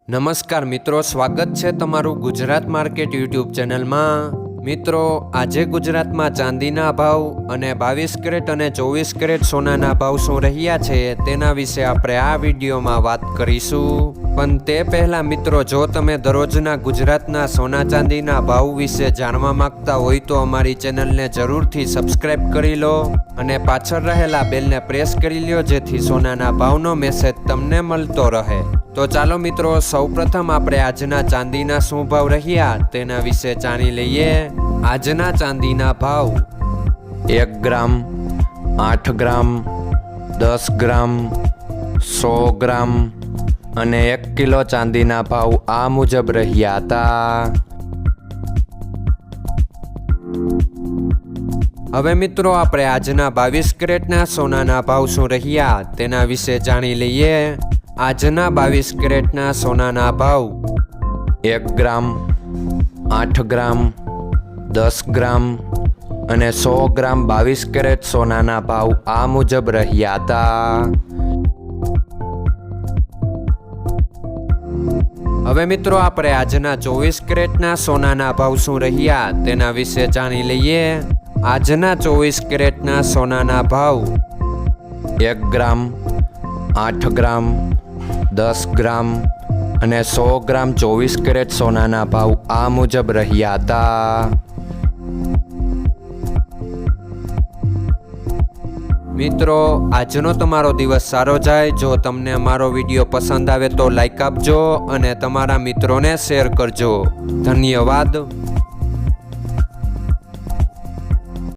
નમસ્કાર મિત્રો, સ્વાગત છે તમારું ગુજરાત માર્કેટ યુટ્યુબ ચેનલમાં। મિત્રો, આજે ગુજરાતમાં ચાંદીના ભાવ અને 22 કેરેટ અને 24 કેરેટ સોનાના ભાવ શું રહ્યા છે તેના વિશે આપણે આ વિડીયોમાં વાત કરીશું। પણ તે પહેલાં મિત્રો, જો તમે દરરોજના ગુજરાતના સોના ચાંદીના ભાવ વિશે જાણવા માંગતા હોય તો અમારી ચેનલને જરૂરથી સબસ્ક્રાઈબ કરી લો અને પાછળ રહેલા બેલને પ્રેસ કરી લો, જેથી સોનાના ભાવનો મેસેજ તમને મળતો રહે। તો ચાલો મિત્રો, સૌપ્રથમ આપણે આજના ચાંદીના શું ભાવ રહ્યા તેના વિશે જાણી લઈએ। આજના ચાંદીના ભાવ 1 ગ્રામ, 8 ગ્રામ, 10 ગ્રામ, 100 ગ્રામ અને 1 કિલો ચાંદીના ભાવ આ મુજબ રહ્યા હતા। હવે મિત્રો, આપણે આજના 22 કેરેટના સોનાના ભાવ શું રહ્યા તેના વિશે જાણી લઈએ। આજના 22 કેરેટના સોનાના ભાવ 1 ગ્રામ, 8 ગ્રામ, 10 ગ્રામ અને 100 ગ્રામ 22 કેરેટ સોનાના ભાવ આ મુજબ રહ્યા હતા। હવે મિત્રો, આપણે આજના 24 કેરેટના સોનાના ભાવ શું રહ્યા તેના વિશે જાણી લઈએ। આજના 24 કેરેટના સોનાના ભાવ 1 ગ્રામ, 8 ગ્રામ, 10 ગ્રામ અને 100 ગ્રામ 24 કેરેટ સોનાના ભાવ આ મુજબ રહ્યા હતા। મિત્રો, આજનો તમારો દિવસ સારો જાય। જો તમને અમારો વિડીયો પસંદ આવે તો લાઈક આપજો અને તમારા મિત્રોને શેર કરજો। ધન્યવાદ।